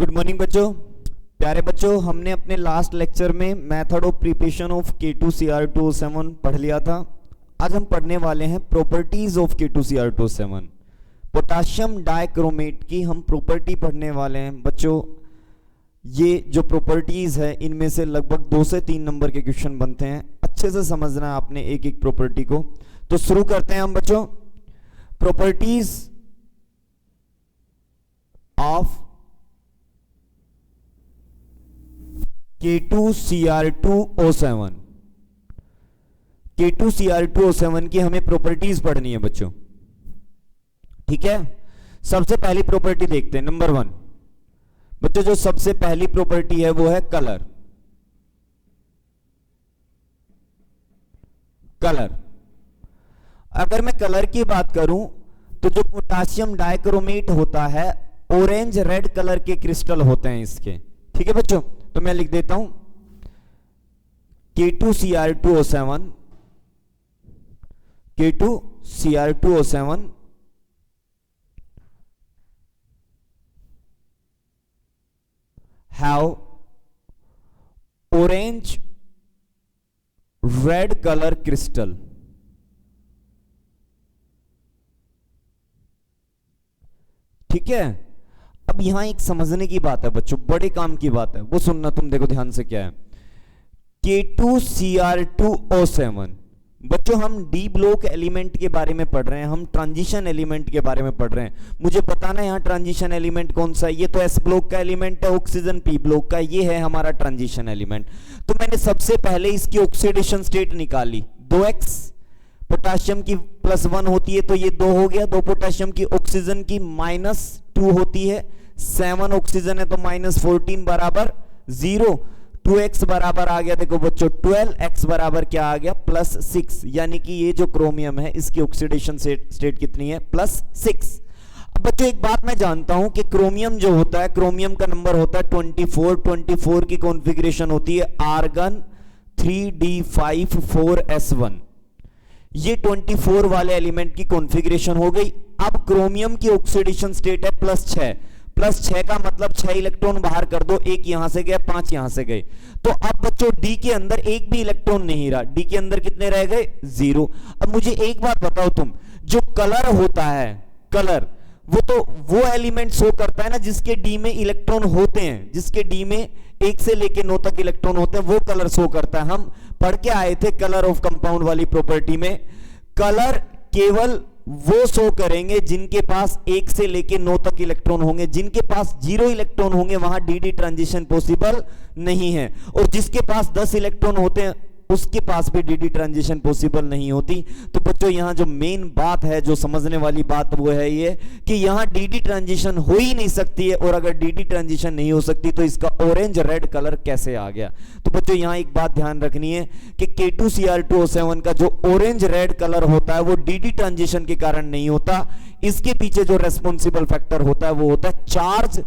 Good morning बच्चों। प्यारे बच्चों, हमने अपने लास्ट लेक्चर में method of preparation of K2Cr2O7 पढ़ लिया था। आज हम पढ़ने वाले हैं properties of K2Cr2O7। Potassium dichromate की हम प्रॉपर्टी पढ़ने वाले हैं बच्चों। ये जो प्रॉपर्टीज है इनमें से लगभग 2 से 3 नंबर के क्वेश्चन बनते हैं। अच्छे से समझना है आपने एक एक प्रॉपर्टी को। तो शुरू करते हैं हम बच्चों। Properties of K2Cr2O7। K2Cr2O7 की हमें प्रॉपर्टीज पढ़नी है बच्चों, ठीक है। सबसे पहली प्रॉपर्टी देखते हैं, नंबर 1 बच्चों। जो सबसे पहली प्रॉपर्टी है वो है कलर। कलर, अगर मैं कलर की बात करूं तो जो पोटाशियम डाइक्रोमेट होता है ऑरेंज रेड कलर के क्रिस्टल होते हैं इसके, ठीक है बच्चों। तो मैं लिख देता हूं K2Cr2O7 have orange red color crystal। ठीक है। अब यहां एक समझने की बात है बच्चों, बड़े काम की बात है, वो सुनना तुम। देखो ध्यान से क्या है K2Cr2O7 बच्चों। हम डी ब्लॉक एलिमेंट के बारे में पढ़ रहे हैं, हम ट्रांजिशन एलिमेंट के बारे में पढ़ रहे हैं। मुझे बताना है यहां ट्रांजिशन एलिमेंट कौन सा है। ये तो एस ब्लॉक का एलिमेंट है, ऑक्सीजन पी ब्लॉक का, ये है हमारा ट्रांजिशन एलिमेंट। तो मैंने सबसे पहले इसकी ऑक्सीडेशन स्टेट निकाली, 2x पोटाशियम की +1 होती है तो ये 2 हो गया, 2 पोटाशियम की। ऑक्सीजन की -2 होती है, 7 ऑक्सीजन है तो -14 बराबर 0। 2x बराबर आ गया, देखो बच्चों 12x बराबर क्या आ गया +6, यानी कि ये जो क्रोमियम है इसकी ऑक्सीडेशन स्टेट कितनी है +6। अब बच्चों एक बात मैं जानता हूं कि क्रोमियम जो होता है, क्रोमियम का नंबर होता है 24 की कॉन्फ़िगरेशन होती है आर्गन 3d5 4s1। ये 24 वाले एलिमेंट की कॉन्फ़िगरेशन हो गई। अब क्रोमियम की ऑक्सीडेशन स्टेट है +6। +6 का मतलब 6 इलेक्ट्रॉन बाहर कर दो, 1 यहां से गया, 5 यहां से गए। तो अब बच्चों डी के अंदर एक भी इलेक्ट्रॉन नहीं रहा, डी के अंदर कितने रह गए 0। अब मुझे एक बात बताओ तुम, जो कलर होता है, कलर वो तो वो एलिमेंट शो करता है ना जिसके डी में इलेक्ट्रॉन होते हैं, जिसके डी में 1 से लेके 9 तक इलेक्ट्रॉन होते हैं, वो कलर शो करता है। हम पढ़ के आए थे कलर ऑफ कंपाउंड वाली प्रॉपर्टी में, कलर केवल वो शो करेंगे जिनके पास 1 से लेके 9 तक इलेक्ट्रॉन होंगे। जिनके पास 0 इलेक्ट्रॉन होंगे वहां डी ट्रांजिशन पॉसिबल नहीं है, और जिसके पास 10 इलेक्ट्रॉन होते हैं उसके पास भी डी ट्रांजिशन पॉसिबल नहीं होती। तो बच्चों यहां जो मेन बात है, जो समझने वाली बात, वो है ये कि यहां डी ट्रांजिशन हो ही नहीं सकती है, और अगर डी ट्रांजिशन नहीं हो सकती तो इसका ऑरेंज रेड कलर कैसे आ गया। तो बच्चों यहां एक बात ध्यान रखनी है कि K2Cr2O7 का जो ऑरेंज रेड कलर होता है वो डी ट्रांजिशन के कारण नहीं होता। इसके पीछे जो रेस्पॉन्सिबल फैक्टर होता है वो होता है चार्ज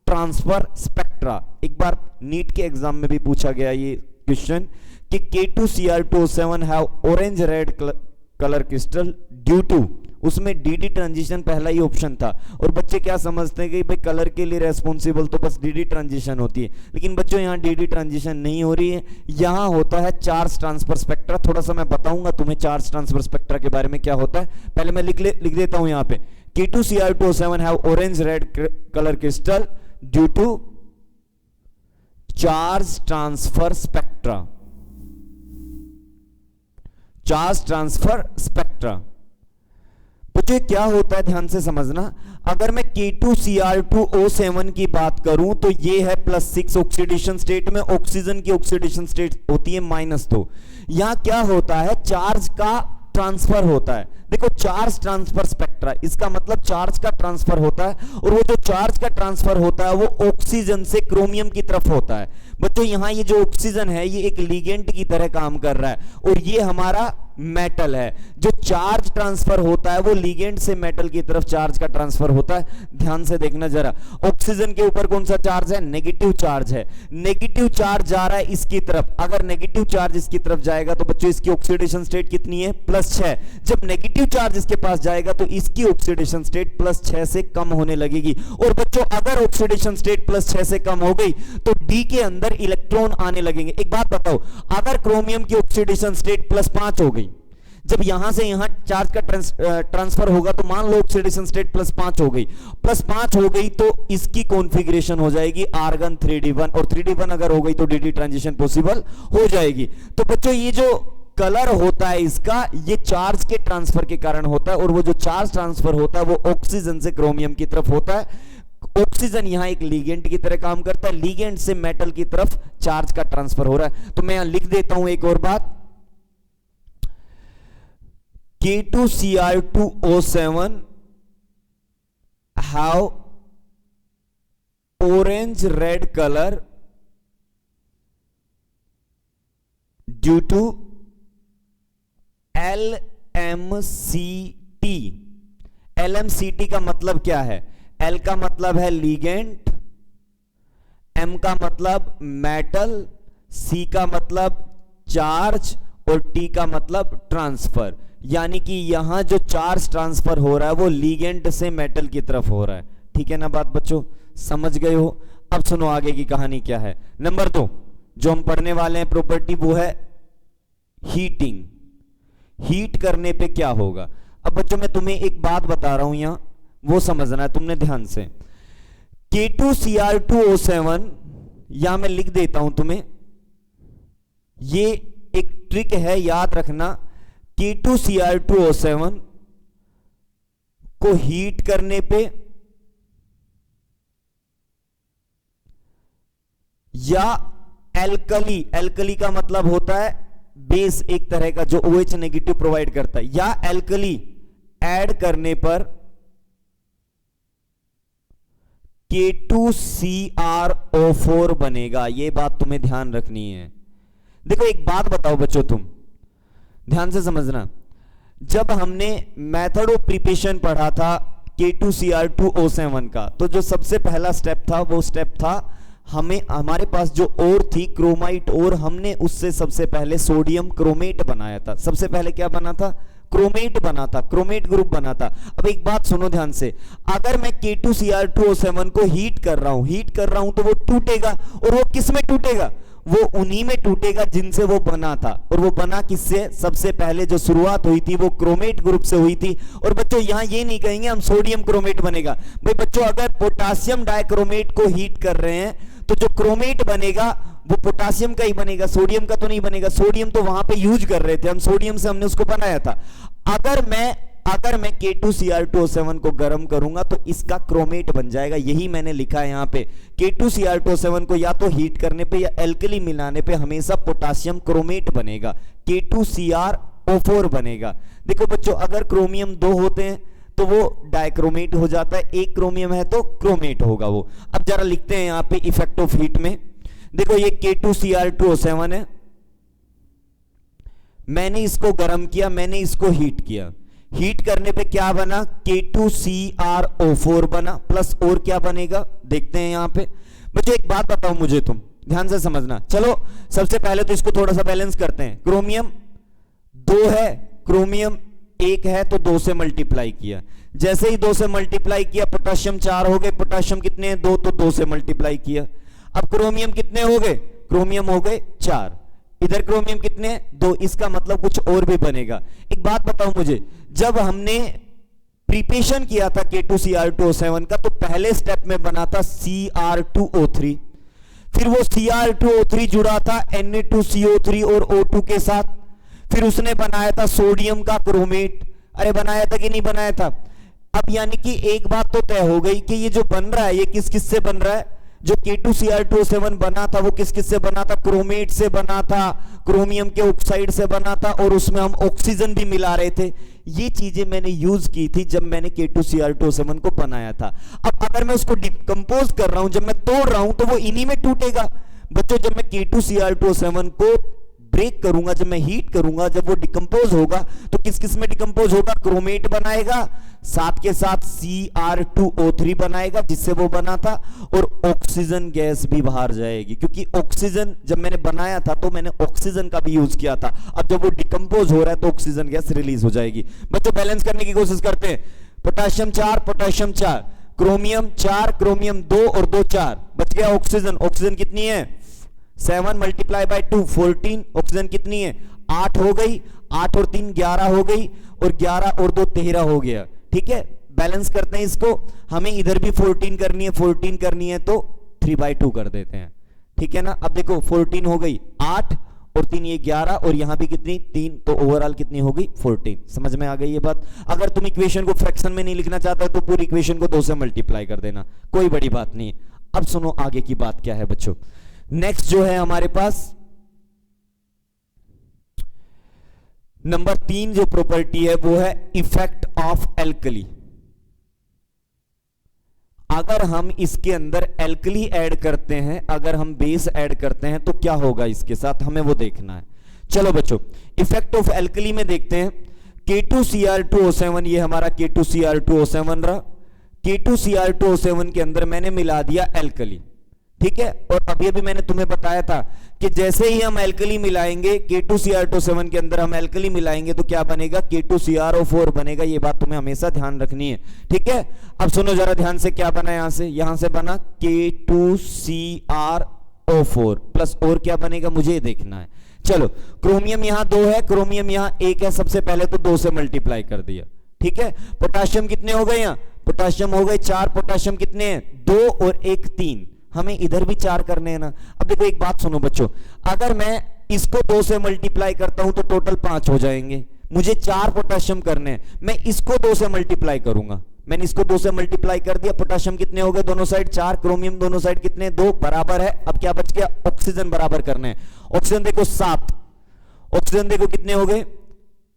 ट्रांसफर स्पेक्ट्रा। एक बार नीट के एग्जाम में भी पूछा गया ये क्वेश्चन कि K2Cr2O7 have orange red colour crystal due to, उसमें डी ट्रांजिशन पहला ही ऑप्शन था। और बच्चे क्या समझते हैं कि भाई कलर के लिए रेस्पॉन्सिबल तो बस डी ट्रांजिशन होती है, लेकिन बच्चों यहाँ डी ट्रांजिशन नहीं हो रही है, यहाँ होता है चार्ज ट्रांसफर स्पेक्ट्रा। थोड़ा सा मैं बताऊंगा तुम्हें चार्ज ट्रांसफर स्पेक्ट्रा के बारे में क्या होता है। पहले मैं लिख देता हूं यहाँ पे K2Cr2O7 have orange red colour crystal due to charge transfer spectra. Charge transfer spectra बच्चों क्या होता है ध्यान से समझना। अगर मैं K2Cr2O7 की बात करूं तो ये है +6 ऑक्सीडेशन स्टेट में, ऑक्सीजन की ऑक्सीडेशन स्टेट होती है -2। यहां क्या होता है, चार्ज का ट्रांसफर होता है। देखो चार्ज ट्रांसफर स्पेक्ट्रा, इसका मतलब चार्ज का ट्रांसफर होता है, और वो जो चार्ज का ट्रांसफर होता है वो ऑक्सीजन से क्रोमियम की तरफ होता है। बच्चों यहां ये जो ऑक्सीजन है ये एक लिगेंड की तरह काम कर रहा है, और ये हमारा मेटल है। जो चार्ज ट्रांसफर होता है वो लिगेंड से मेटल की तरफ चार्ज का ट्रांसफर होता है। ध्यान से देखना जरा, ऑक्सीजन के ऊपर कौन सा चार्ज है, नेगेटिव चार्ज है। नेगेटिव चार्ज जा रहा है इसकी तरफ, अगर नेगेटिव चार्ज इसकी तरफ जाएगा तो बच्चों इसकी ऑक्सीडेशन स्टेट कितनी है +6। जब नेगेटिव नेगेटिव चार्ज इसके पास जाएगा तो इसकी ऑक्सीडेशन स्टेट +6 से कम होने लगेगी। और बच्चों अगर ऑक्सीडेशन स्टेट +6 से कम हो गई तो डी के अंदर इलेक्ट्रॉन आने लगेंगे। एक बात बताओ, अगर क्रोमियम की ऑक्सीडेशन स्टेट +5 हो गई, जब यहां से यहां चार्ज का ट्रांसफर होगा तो मान लो ऑक्सीडेशन स्टेट +5 हो गई, +5 हो गई तो इसकी कॉन्फ़िगरेशन हो जाएगी आर्गन 3d1, और 3d1 अगर हो गई तो dd ट्रांजिशन पॉसिबल हो जाएगी। तो बच्चों ये जो कलर होता है इसका, ये चार्ज के ट्रांसफर के कारण होता है, और वो जो चार्ज ट्रांसफर होता है वो ऑक्सीजन से क्रोमियम की तरफ होता है। ऑक्सीजन यहां एक लिगेंड की तरह काम करता है, लिगेंड से मेटल की तरफ चार्ज का ट्रांसफर हो रहा है। तो मैं यहां लिख देता हूं एक और बात, K2Cr2O7 have orange red color due to LMCT। LMCT का मतलब क्या है? L का मतलब है लिगेंड, M का मतलब मेटल, C का मतलब चार्ज और T का मतलब ट्रांसफर। यानी कि यहां जो चार्ज ट्रांसफर हो रहा है वो लिगेंड से मेटल की तरफ हो रहा है। ठीक है ना बात बच्चों, समझ गए हो? अब सुनो आगे की कहानी क्या है। नंबर 2 जो हम पढ़ने वाले हैं प्रॉपर्टी वो है हीटिंग। हीट करने पे क्या होगा? अब बच्चों मैं तुम्हें एक बात बता रहा हूं यहां, वो समझना है तुमने ध्यान से। K2Cr2O7 यहां मैं लिख देता हूं तुम्हें, ये एक ट्रिक है याद रखना। K2Cr2O7 को हीट करने पे या एल्कली, एल्कली का मतलब होता है बेस एक तरह का जो OH नेगेटिव प्रोवाइड करता है, या एल्कली ऐड करने पर K2Cr O4 बनेगा। यह बात तुम्हें ध्यान रखनी है। देखो एक बात बताओ बच्चों, तुम ध्यान से समझना, जब हमने मेथड ऑफ प्रिपरेशन पढ़ा था K2Cr2O7 का, तो जो सबसे पहला स्टेप था वो स्टेप था हमें, हमारे पास जो और थी क्रोमाइट और, हमने उससे सबसे पहले सोडियम क्रोमेट बनाया था। सबसे पहले क्या बना था? क्रोमेट बना था, क्रोमेट ग्रुप बना था। अब एक बात सुनो ध्यान से, अगर मैं K2Cr2O7 को हीट कर रहा हूं तो वो टूटेगा, और वो किस में टूटेगा? वो उन्हीं में टूटेगा जिनसे वो बना था। और वो बना किससे? सबसे पहले जो शुरुआत हुई थी वो क्रोमेट ग्रुप से हुई थी। और बच्चों यहां ये नहीं कहेंगे हम सोडियम क्रोमेट बनेगा। भाई बच्चों अगर पोटासियम डाइक्रोमेट को हीट कर रहे हैं तो जो क्रोमेट बनेगा वो पोटासियम का ही बनेगा, सोडियम का तो नहीं बनेगा। सोडियम तो वहां पे यूज कर रहे थे हम, सोडियम से हमने उसको बनाया था। अगर मैं K2Cr2O7 को गर्म करूंगा तो इसका क्रोमेट बन जाएगा। यही मैंने लिखा है यहां पे, K2Cr2O7 को या तो हीट करने पे या एल्कली मिलाने पे हमेशा पोटासियम क्रोमेट बनेगा, K2Cr O4 बनेगा। देखो बच्चों अगर क्रोमियम 2 होते हैं तो वो डाइक्रोमेट हो जाता है, एक क्रोमियम है तो क्रोमेट होगा वो। अब जरा लिखते हैं यहां पे इफेक्ट ऑफ हीट में। देखो ये K2Cr2O7 है, मैंने इसको गर्म किया, मैंने इसको हीट किया। हीट करने पे क्या बना? K2CrO4 बना, प्लस और क्या बनेगा देखते हैं यहां पे। बच्चों एक बात बताओ मुझे, तुम ध्यान से समझना। चलो सबसे पहले तो इसको थोड़ा सा बैलेंस करते हैं। क्रोमियम 2 है, क्रोमियम 1 है तो 2 से मल्टीप्लाई किया। जैसे ही 2 से मल्टीप्लाई किया पोटाशियम 4 हो गए। पोटाशियम कितने हैं? 2, तो 2 से मल्टीप्लाई किया। अब क्रोमियम कितने हो गए? क्रोमियम हो गए 4। इधर क्रोमियम कितने हैं? 2। इसका मतलब कुछ और भी बनेगा। एक बात बताओ मुझे, जब हमने प्रिपरेशन किया था K2Cr2O7 का तो पहले स्टेप में बना था Cr2O3, फिर वो Cr2O3 जुड़ा था Na2CO3 और O2 के साथ, फिर उसने बनाया था सोडियम का क्रोमेट। अरे बनाया था कि नहीं बनाया था? अब यानी कि एक बात तो तय हो गई कि ये जो बन रहा है ये किस किस से बन रहा है? जो K2Cr2O7 बना था वो किस किस से बना था? क्रोमेट से बना था, क्रोमियम के ऑक्साइड से बना था, और उसमें हम ऑक्सीजन भी मिला रहे थे। ये चीजें मैंने यूज की थी जब मैंने K2Cr2O7 को बनाया था। अब अगर मैं उसको डिकम्पोज कर रहा हूं, जब मैं तोड़ रहा हूं तो वो इन्हीं में टूटेगा। बच्चों जब मैं K2Cr2O7 को ब्रेक करूंगा, जब मैं हीट करूंगा, जब वो डिकम्पोज होगा तो किस किस में डिकम्पोज होगा? क्रोमेट बनाएगा, साथ के साथ Cr2O3 बनाएगा जिससे वो बना था, और ऑक्सीजन गैस भी बाहर जाएगी, क्योंकि ऑक्सीजन जब मैंने बनाया था तो मैंने ऑक्सीजन का भी यूज किया था। अब जब वो डिकम्पोज हो रहा है तो ऑक्सीजन गैस रिलीज हो जाएगी। बच्चों बैलेंस करने की कोशिश करते हैं। पोटेशियम 4 पोटेशियम 4, क्रोमियम 4 क्रोमियम 2 और 2 4, बच गया ऑक्सीजन। ऑक्सीजन कितनी है 7 मल्टीप्लाई बाय 2 14, ऑक्सीजन कितनी है 8 हो गई, 8 और 3 11 हो गई, और 11 और 2 13 हो गया। ठीक है, बैलेंस करते हैं इसको। हमें इधर भी 14 करनी है, 14 करनी है तो 3/2 कर देते हैं। ठीक है ना, अब देखो 14 हो गई 8 और 3 ये 11, और यहां भी कितनी 3, तो ओवरऑल कितनी हो गई 14। समझ में आ गई ये बात। अगर तुम इक्वेशन को फ्रैक्शन में नहीं लिखना चाहते तो पूरी इक्वेशन को 2 से मल्टीप्लाई कर देना, कोई बड़ी बात नहीं। अब सुनो आगे की बात क्या है बच्चों। नेक्स्ट जो है हमारे पास नंबर 3 जो प्रॉपर्टी है वो है इफेक्ट ऑफ एल्कली। अगर हम इसके अंदर एल्कली ऐड करते हैं, अगर हम बेस ऐड करते हैं तो क्या होगा इसके साथ, हमें वो देखना है। चलो बच्चों इफेक्ट ऑफ एल्कली में देखते हैं। K2Cr2O7, ये हमारा K2Cr2O7 रहा। K2Cr2O7 के अंदर मैंने मिला दिया एल्कली। ठीक है, और अभी अभी मैंने तुम्हें बताया था कि जैसे ही हम एल्कली मिलाएंगे K2Cr2O7 के अंदर हम एल्कली मिलाएंगे तो क्या बनेगा K2CrO4 बनेगा। ये बात तुम्हें हमेशा ध्यान रखनी है। ठीक है, अब सुनो जरा ध्यान से, क्या बना यहां से बना K2CrO4 प्लस और क्या बनेगा मुझे ये देखना है। चलो क्रोमियम यहां 2 है, क्रोमियम यहां 1 है, सबसे पहले तो 2 से मल्टीप्लाई कर दिया। ठीक है, पोटेशियम कितने हो गए, यहां पोटेशियम हो गए 4, पोटेशियम कितने हैं 2 और 1 3, हमें इधर भी 4 करने हैं ना। अब देखो एक बात सुनो बच्चों, अगर मैं इसको 2 से मल्टीप्लाई करता हूं तो टोटल 5 हो जाएंगे। मुझे 4 पोटेशियम करने हैं, मैं इसको 2 से मल्टीप्लाई करूंगा। मैंने इसको 2 से मल्टीप्लाई कर दिया, पोटेशियम कितने हो गए दोनों साइड 4, क्रोमियम दोनों साइड कितने 2 बराबर है। अब क्या बच गया, ऑक्सीजन बराबर करने हैं। ऑक्सीजन देखो 7, ऑक्सीजन देखो कितने हो गए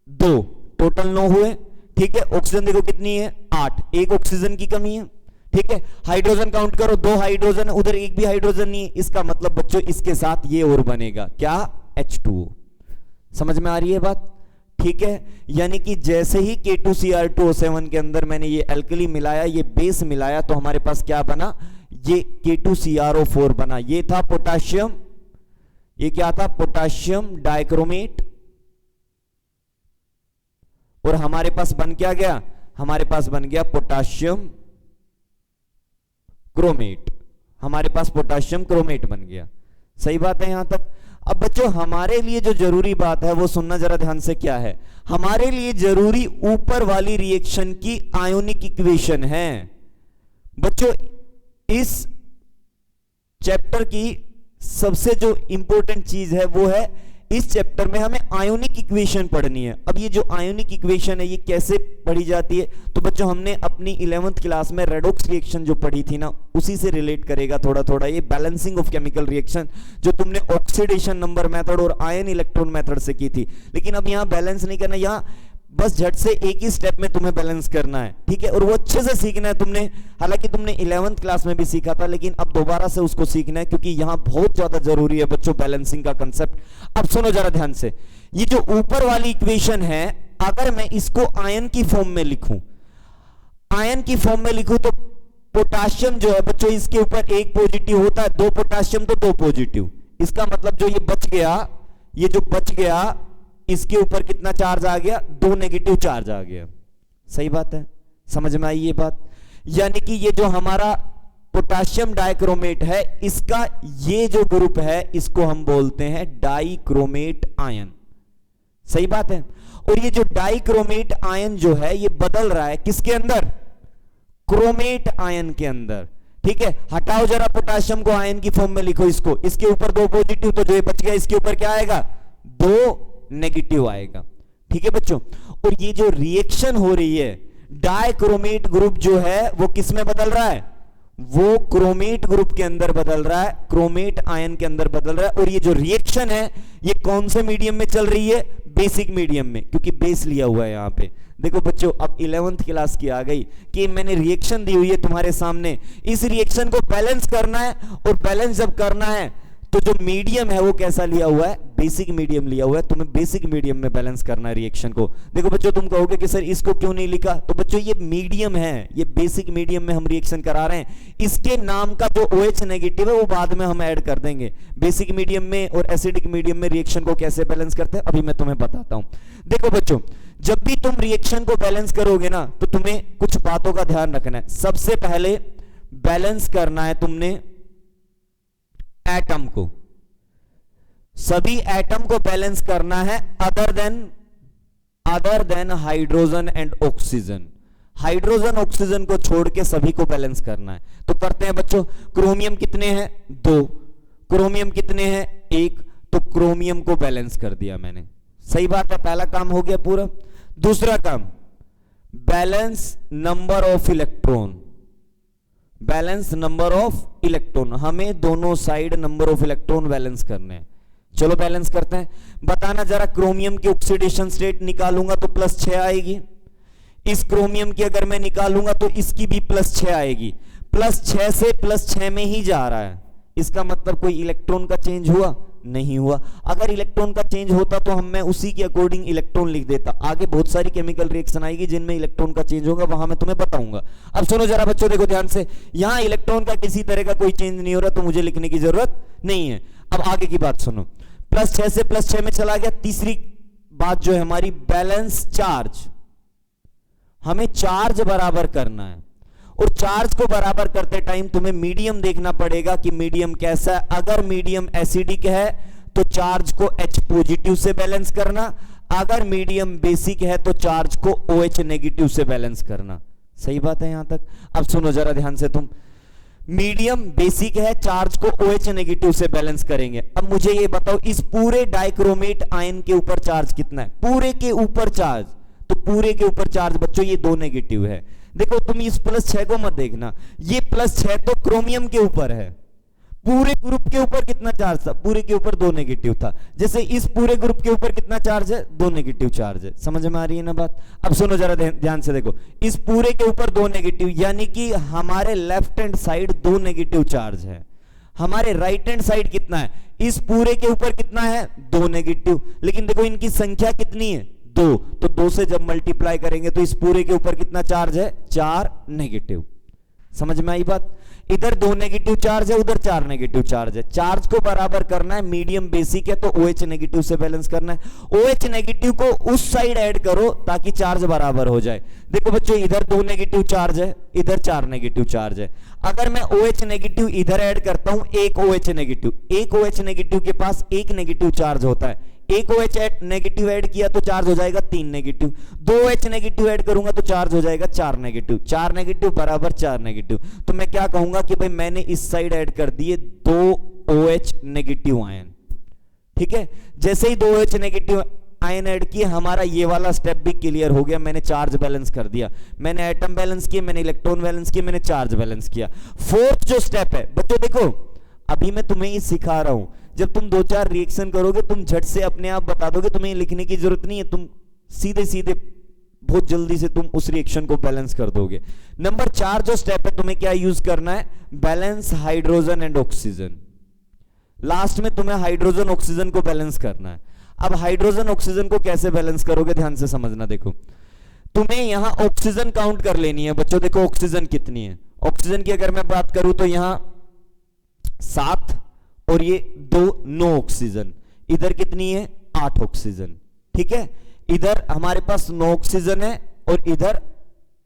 2, टोटल 9 हुए। ठीक है, ऑक्सीजन देखो कितनी है 8, एक ऑक्सीजन की कमी है। ठीक है, हाइड्रोजन काउंट करो 2 हाइड्रोजन, उधर एक भी हाइड्रोजन नहीं है, इसका मतलब बच्चों इसके साथ ये और बनेगा क्या H2O। समझ में आ रही है बात। ठीक है, यानी कि जैसे ही K2Cr2O7 के अंदर मैंने ये एल्कली मिलाया, ये बेस मिलाया, तो हमारे पास क्या बना, ये K2CrO4 बना। ये था पोटेशियम, ये क्या था पोटेशियम डाइक्रोमेट, और हमारे पास बन क्या गया, हमारे पास बन गया पोटेशियम क्रोमेट। हमारे पास पोटेशियम क्रोमेट बन गया। सही बात है यहां तक। अब बच्चों हमारे लिए जो जरूरी बात है वो सुनना जरा ध्यान से, क्या है हमारे लिए जरूरी, ऊपर वाली रिएक्शन की आयोनिक इक्वेशन है। बच्चों इस चैप्टर की सबसे जो इंपॉर्टेंट चीज है वो है, इस चैप्टर में हमें आयोनिक इक्वेशन पढ़नी है। अब ये जो आयोनिक इक्वेशन है ये कैसे पढ़ी जाती है, तो बच्चों हमने अपनी 11th क्लास में रेडॉक्स रिएक्शन जो पढ़ी थी ना, उसी से रिलेट करेगा थोड़ा थोड़ा ये बैलेंसिंग ऑफ केमिकल रिएक्शन, जो तुमने ऑक्सीडेशन नंबर मेथड और आयन इलेक्ट्रॉन मेथड से की थी। लेकिन अब यहां बैलेंस नहीं करना, यहां बस झट से एक ही स्टेप में तुम्हें बैलेंस करना है। ठीक है, और वो अच्छे से सीखना है तुमने। हालांकि तुमने 11th क्लास में भी सीखा था, लेकिन अब दोबारा से उसको सीखना है, क्योंकि यहां बहुत ज्यादा जरूरी है बच्चों बैलेंसिंग का कंसेप्ट। अब सुनो जरा ध्यान से, ये जो ऊपर वाली इक्वेशन है, अगर मैं इसको आयन की फॉर्म में लिखूं, आयन की फॉर्म में लिखूं तो पोटेशियम जो है बच्चों इसके ऊपर 1 पॉजिटिव होता है, 2 पोटेशियम तो 2 पॉजिटिव। इसका मतलब जो ये बच गया, ये जो बच गया इसके ऊपर कितना चार्ज आ गया, 2 नेगेटिव चार्ज आ गया। सही बात है, समझ में आई ये बात। यानी कि ये जो हमारा पोटेशियम डाइक्रोमेट है, इसका ये जो ग्रुप है इसको हम बोलते हैं डाइक्रोमेट आयन। सही बात है। और ये जो डाइक्रोमेट आयन जो है ये बदल रहा है किसके अंदर, क्रोमेट आयन के अंदर। ठीक है, हटाओ जरा पोटेशियम को आयन की फॉर्म में लिखो इसको, इसके ऊपर 2 पॉजिटिव, तो जो ये बच गया इसके ऊपर क्या आएगा 2 नेगेटिव आएगा। ठीक है बच्चों, और ये जो रिएक्शन हो रही है, डाइक्रोमेट ग्रुप जो है वो किस में बदल रहा है, वो क्रोमेट ग्रुप के अंदर बदल रहा है, क्रोमेट आयन के अंदर बदल रहा है। और ये जो रिएक्शन है ये कौन से मीडियम में चल रही है, बेसिक मीडियम में, क्योंकि बेस लिया हुआ है यहां पे। देखो बच्चों अब 11th क्लास की आ गई कि मैंने रिएक्शन दी हुई है तुम्हारे सामने, इस रिएक्शन को बैलेंस करना है, और बैलेंस जब करना है तो जो मीडियम है वो कैसा लिया हुआ है, बेसिक मीडियम लिया हुआ है, तुम्हें बेसिक मीडियम में बैलेंस करना है रिएक्शन को। देखो बच्चों, तुम कहोगे कि सर इसको क्यों नहीं लिखा, तो बच्चों ये मीडियम है, ये बेसिक मीडियम में हम रिएक्शन करा रहे हैं। इसके नाम का जो OH नेगेटिव है वो बाद में हम ऐड कर देंगे। बेसिक मीडियम में और एसिडिक मीडियम में रिएक्शन को कैसे बैलेंस करते हैं अभी मैं तुम्हें बताता हूं। देखो बच्चों, जब भी तुम रिएक्शन को बैलेंस करोगे ना, तो तुम्हें कुछ बातों का ध्यान रखना है। सबसे पहले बैलेंस करना है तुमने एटम को, सभी एटम को बैलेंस करना है other than hydrogen and oxygen. Hydrogen oxygen को छोड़ के सभी को बैलेंस करना है। तो करते हैं बच्चों, क्रोमियम कितने हैं 2, क्रोमियम कितने हैं 1, तो क्रोमियम को बैलेंस कर दिया मैंने। सही बात है, पहला काम हो गया पूरा। दूसरा काम, balance number of electron, balance number of electron, हमें दोनों side number of electron balance करने हैं। चलो बैलेंस करते हैं। बताना जरा, क्रोमियम की ऑक्सीडेशन स्टेट निकालूंगा तो +6 आएगी, इस क्रोमियम की अगर मैं निकालूंगा तो इसकी भी +6 आएगी। +6 से +6 में ही जा रहा है, इसका मतलब कोई इलेक्ट्रॉन का चेंज हुआ नहीं हुआ। अगर इलेक्ट्रॉन का चेंज होता तो मैं उसी के अकॉर्डिंग इलेक्ट्रॉन लिख देता। आगे बहुत सारी केमिकल रिएक्शन आएगी जिनमें इलेक्ट्रॉन का चेंज होगा, वहां मैं तुम्हें बताऊंगा। अब सुनो जरा बच्चों, देखो ध्यान से, यहां इलेक्ट्रॉन का किसी तरह का कोई चेंज नहीं हो रहा, तो मुझे लिखने की जरूरत नहीं है। अब आगे की बात सुनो, +6 से +6 में चला गया। तीसरी बात जो है हमारी, बैलेंस चार्ज, हमें चार्ज बराबर करना है। और चार्ज को बराबर करते टाइम तुम्हें मीडियम देखना पड़ेगा कि मीडियम कैसा है। अगर मीडियम एसिडिक है तो चार्ज को H पॉजिटिव से बैलेंस करना, अगर मीडियम बेसिक है तो चार्ज को OH नेगेटिव से बैलेंस करना। सही बात है यहां तक? अब सुनो जरा ध्यान से, तुम मीडियम बेसिक है, चार्ज को OH नेगेटिव से बैलेंस करेंगे। अब मुझे ये बताओ, इस पूरे डाइक्रोमेट आयन के ऊपर चार्ज कितना है? पूरे के ऊपर चार्ज, तो पूरे के ऊपर चार्ज बच्चों ये 2 नेगेटिव है। देखो तुम इस +6 को मत देखना, ये +6 तो क्रोमियम के ऊपर है। पूरे ग्रुप के ऊपर कितना चार्ज था? पूरे के ऊपर 2 नेगेटिव था। जैसे इस पूरे ग्रुप के ऊपर कितना चार्ज है? 2 नेगेटिव चार्ज है। समझ में आ रही है ना बात? अब सुनो जरा ध्यान से, देखो इस पूरे के ऊपर 2 नेगेटिव, यानी कि हमारे left hand side 2 negative charge है। हमारे राइट हैंड साइड कितना है? इस पूरे के ऊपर कितना है? 2 नेगेटिव। लेकिन देखो इनकी संख्या कितनी है? 2, तो 2 से जब मल्टीप्लाई करेंगे तो इस पूरे के ऊपर कितना चार्ज है? 4 नेगेटिव। समझ में आई बात? इधर 2 नेगेटिव चार्ज है, उधर 4 नेगेटिव चार्ज है। चार्ज को बराबर करना है, मीडियम बेसिक है तो OH नेगेटिव से बैलेंस करना है। OH नेगेटिव को उस साइड ऐड करो ताकि चार्ज बराबर हो जाए। देखो बच्चों, इधर 2 नेगेटिव चार्ज है, इधर 4 नेगेटिव चार्ज है। अगर मैं OH नेगेटिव इधर ऐड करता हूं, एक OH नेगेटिव, एक OH नेगेटिव के पास 1 नेगेटिव चार्ज होता है। एक OH नेगेटिव ऐड किया तो चार्ज हो जाएगा 3 नेगेटिव। 2 OH नेगेटिव ऐड करूंगा तो चार्ज हो जाएगा 4 नेगेटिव। 4 नेगेटिव बराबर 4 नेगेटिव। तो मैं क्या कहूंगा कि भाई मैंने इस साइड ऐड कर दिए 2 OH नेगेटिव आयन। ठीक है, जैसे ही 2 OH नेगेटिव आयन ऐड किए, हमारा ये वाला स्टेप भी क्लियर हो गया। मैंने चार्ज बैलेंस कर दिया, मैंने एटम बैलेंस किया, मैंने इलेक्ट्रॉन बैलेंस किया, मैंने चार्ज बैलेंस किया। फोर्थ जो स्टेप है बच्चों, देखो अभी मैं तुम्हें ये सिखा रहा हूं, जब तुम 2-4 रिएक्शन करोगे तुम झट से अपने आप बता दोगे, तुम्हें लिखने की जरूरत नहीं है, तुम सीधे सीधे बहुत जल्दी से तुम उस रिएक्शन को बैलेंस कर दोगे। नंबर 4 जो स्टेप है, तुम्हें क्या यूज करना है? Balance hydrogen and oxygen. Last में तुम्हें हाइड्रोजन ऑक्सीजन को बैलेंस करना है। अब हाइड्रोजन ऑक्सीजन को कैसे बैलेंस करोगे, ध्यान से समझना। देखो तुम्हें यहां ऑक्सीजन काउंट कर लेनी है बच्चों। देखो ऑक्सीजन कितनी है? ऑक्सीजन की अगर मैं बात करूं तो यहां 7 और ये 9 ऑक्सीजन। इधर कितनी है? 8 ऑक्सीजन। ठीक है, इधर हमारे पास 9 ऑक्सीजन है और इधर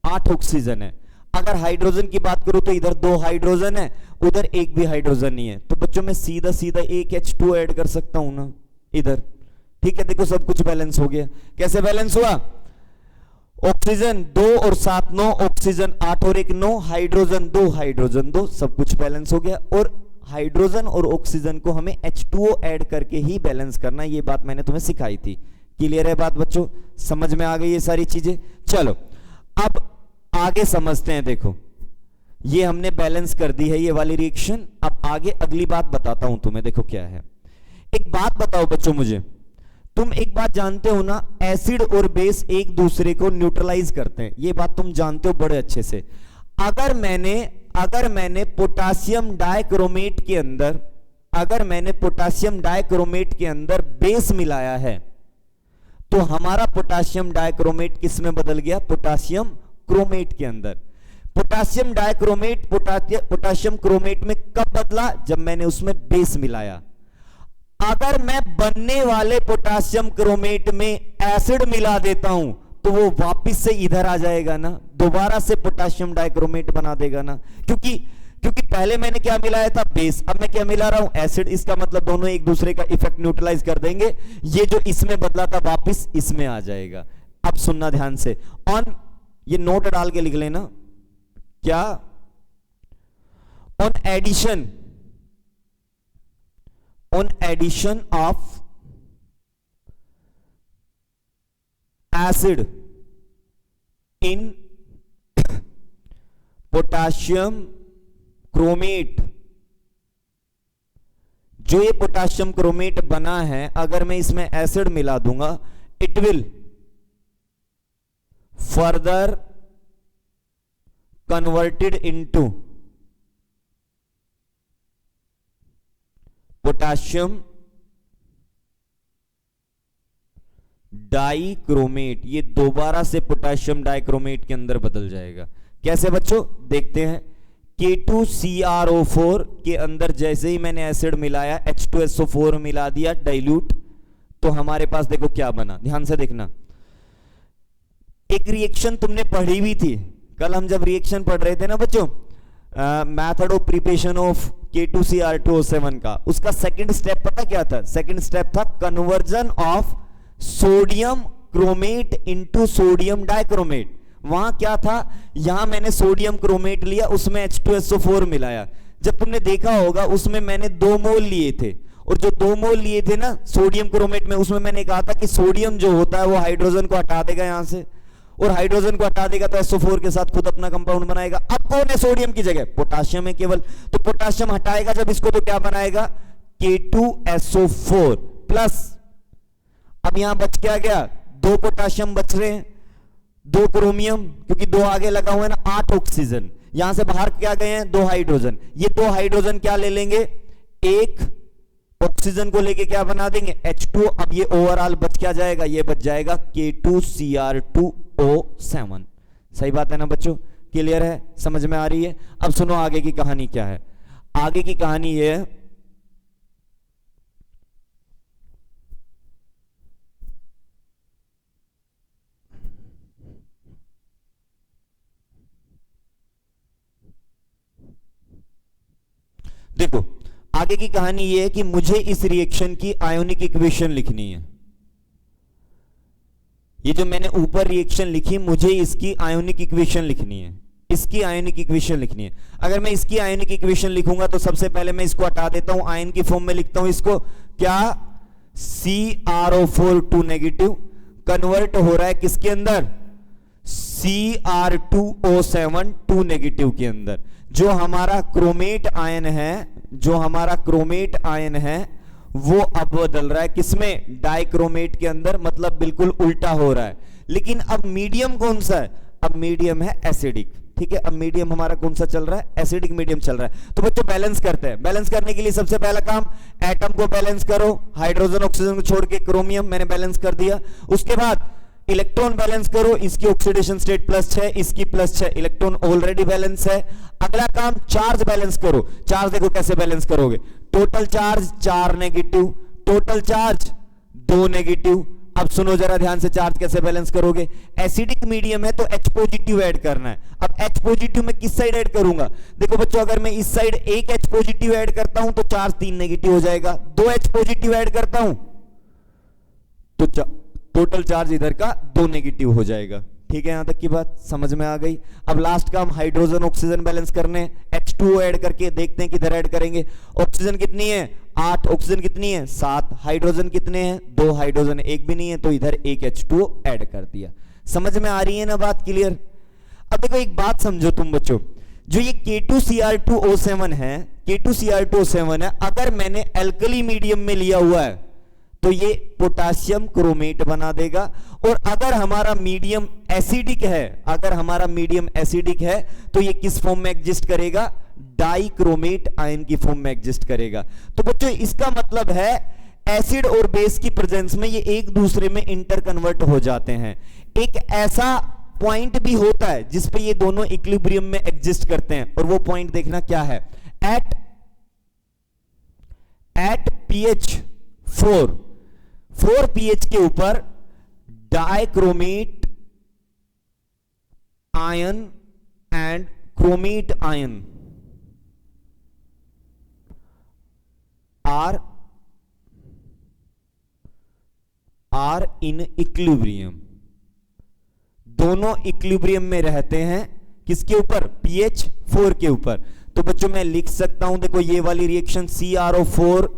8 ऑक्सीजन है। अगर हाइड्रोजन की बात करूं तो इधर 2 हाइड्रोजन है, उधर एक भी हाइड्रोजन नहीं है। तो बच्चों मैं सीधा सीधा एक H2 ऐड कर सकता हूं ना इधर। ठीक है, देखो सब कुछ बैलेंस हो गया। कैसे बैलेंस हुआ? ऑक्सीजन 2 और 7 9, ऑक्सीजन 8 और 1 9, हाइड्रोजन 2 हाइड्रोजन 2, सब कुछ बैलेंस हो गया। और हाइड्रोजन और ऑक्सीजन को हमें H2O ऐड करके ही बैलेंस करना, ये बात मैंने तुम्हें सिखाई थी। क्लियर है बात बच्चों? समझ में आ गई ये सारी चीजें? चलो अब आगे समझते हैं। देखो ये हमने बैलेंस कर दी है ये वाली रिएक्शन। अब आगे अगली बात बताता हूं तुम्हें। देखो क्या है, एक बात बताओ बच्चों मुझे, तुम एक बात जानते हो ना, एसिड और बेस एक दूसरे को न्यूट्रलाइज करते हैं। ये बात तुम जानते हो बड़े अच्छे से। अगर मैंने पोटासियम डाइक्रोमेट के अंदर अगर मैंने पोटासियम डाइक्रोमेट के अंदर बेस मिलाया है तो हमारा पोटासियम डाइक्रोमेट किस में बदल गया? पोटासियम क्रोमेट के अंदर। पोटासियम डाइक्रोमेट पोटासियम क्रोमेट में कब बदला? जब मैंने उसमें बेस मिलाया। अगर मैं बनने वाले पोटासियम क्रोमेट में एसिड मिला देता हूं तो वो वापस से इधर आ जाएगा ना, दोबारा से पोटासियम डाइक्रोमेट बना देगा ना, क्योंकि पहले मैंने क्या मिलाया था? बेस। अब मैं क्या मिला रहा हूं? एसिड। इसका मतलब दोनों एक दूसरे का इफेक्ट न्यूट्रलाइज कर देंगे। ये जो इसमें बदला था वापस इसमें आ जाएगा। अब सुनना ध्यान से, ऑन ये नोट डाल के लिख लेना, क्या? On addition of acid in potassium chromate, जो ये पोटासियम क्रोमेट बना है, अगर मैं इसमें एसिड मिला दूंगा, it will further converted into potassium dichromate. ये दोबारा से पोटासियम डाइक्रोमेट के अंदर बदल जाएगा। कैसे बच्चों? देखते हैं। K2CrO4 के अंदर जैसे ही मैंने एसिड मिलाया, H2SO4 मिला दिया डाइल्यूट, तो हमारे पास देखो क्या बना। ध्यान से देखना, एक रिएक्शन तुमने पढ़ी भी थी कल, हम जब रिएक्शन पढ़ रहे थे ना बच्चों, method of preparation of K2CR2O7 का, उसका सेकंड स्टेप पता क्या था? सेकंड स्टेप था conversion of sodium chromate into sodium dichromate. वहां क्या था? यहां मैंने सोडियम क्रोमेट लिया, उसमें H2SO4 मिलाया। जब तुमने देखा होगा उसमें मैंने 2 मोल लिए थे, और जो 2 मोल लिए थे ना सोडियम क्रोमेट में, उसमें मैंने कहा था कि सोडियम जो होता है वो हाइड्रोजन को हटा देगा यहां से, और हाइड्रोजन को हटा देगा तो SO4 के साथ खुद अपना कंपाउंड बनाएगा। अब कौन है सोडियम की जगह? पोटासियम है केवल। तो पोटासियम हटाएगा जब इसको तो क्या बनाएगा? K2SO4 plus. अब यहां बच क्या गया? 2 पोटासियम बच रहे हैं, 2 क्रोमियम, क्योंकि 2 आगे लगा हुआ है ना, 8 ऑक्सीजन। यहां से बाहर क्या गए हैं? 2 हाइड्रोजन। ये 2 हाइड्रोजन क्या ले लेंगे? 1 ऑक्सीजन को लेके क्या बना देंगे? H2। अब ये ओवरऑल बच क्या जाएगा? ये बच जाएगा K2Cr2O7। सही बात है ना बच्चों? क्लियर है? समझ में आ रही है? अब सुनो आगे की कहानी क्या है। आगे की कहानी ये है, देखो आगे की कहानी यह है कि मुझे इस रिएक्शन की आयोनिक इक्वेशन लिखनी है। ये जो मैंने ऊपर रिएक्शन लिखी, मुझे इसकी आयोनिक इक्वेशन लिखनी है। इसकी आयोनिक इक्वेशन लिखनी है। अगर मैं इसकी आयोनिक इक्वेशन लिखूंगा तो सबसे पहले मैं इसको हटा देता हूं, आयन की फॉर्म में लिखता हूं इसको, क्या? CrO4 2 नेगेटिव कन्वर्ट हो रहा है किसके अंदर? Cr2O7 2 नेगेटिव के अंदर। जो हमारा क्रोमेट आयन है, वो अब बदल रहा है किसमें? डाइक्रोमेट के अंदर, मतलब बिल्कुल उल्टा हो रहा है। लेकिन अब मीडियम कौन सा है? अब मीडियम है एसिडिक। ठीक है, अब मीडियम हमारा कौन सा चल रहा है? एसिडिक मीडियम चल रहा है। तो बच्चों बैलेंस करते हैं। बैलेंस करने के लिए सबसे पहला काम, एटम को बैलेंस करो। हाइड्रोजन ऑक्सीजन को छोड़ के क्रोमियम मैंने बैलेंस कर दिया। उसके बाद इलेक्ट्रॉन बैलेंस करो। इसकी ऑक्सीडेशन स्टेट +6, इसकी +6, इलेक्ट्रॉन ऑलरेडी बैलेंस है। अगला काम चार्ज बैलेंस करो। चार्ज देखो कैसे बैलेंस करोगे। Total charge 4 negative, total charge 2 negative. अब सुनो जरा ध्यान से, चार्ज कैसे बैलेंस करोगे? एसिडिक मीडियम है तो H पॉजिटिव ऐड करना है। अब H पॉजिटिव में किस साइड ऐड करूंगा? देखो बच्चों, अगर मैं इस साइड 1 H पॉजिटिव ऐड करता हूं तो चार्ज 3 नेगेटिव हो जाएगा। 2 H पॉजिटिव ऐड करता हूं तो टोटल चार्ज इधर का 2 नेगेटिव हो जाएगा। ठीक है, यहां तक की बात समझ में आ गई। अब लास्ट काम हाइड्रोजन ऑक्सीजन बैलेंस करने, H2O ऐड करके देखते हैं किधर ऐड करेंगे। ऑक्सीजन कितनी है? 8। ऑक्सीजन कितनी है? 7। हाइड्रोजन कितने हैं? 2 हाइड्रोजन, 1 भी नहीं है, तो इधर 1 H2O ऐड कर दिया। समझ में आ रही है ना बात? क्लियर? अब देखो एक बात समझो तुम बच्चों, जो ये K2Cr2O7 है, K2Cr2O7 है, अगर मैंने एल्कली मीडियम में लिया हुआ है तो ये पोटासियम क्रोमेट बना देगा। और अगर हमारा मीडियम एसिडिक है, तो ये किस फॉर्म में एग्जिस्ट करेगा? डाइक्रोमेट आयन की फॉर्म में एग्जिस्ट करेगा। तो बच्चों इसका मतलब है एसिड और बेस की प्रेजेंस में ये एक दूसरे में इंटर कन्वर्ट हो जाते हैं। एक ऐसा पॉइंट भी होता है जिस पे ये दोनों इक्विलिब्रियम में एग्जिस्ट करते हैं, और वो पॉइंट देखना क्या है, एट pH 4 pH के ऊपर dichromate ion and chromate ion are in equilibrium. दोनों इक्विलिब्रियम में रहते हैं किसके ऊपर, pH 4 के ऊपर। तो बच्चों मैं लिख सकता हूं, देखो ये वाली reaction CrO4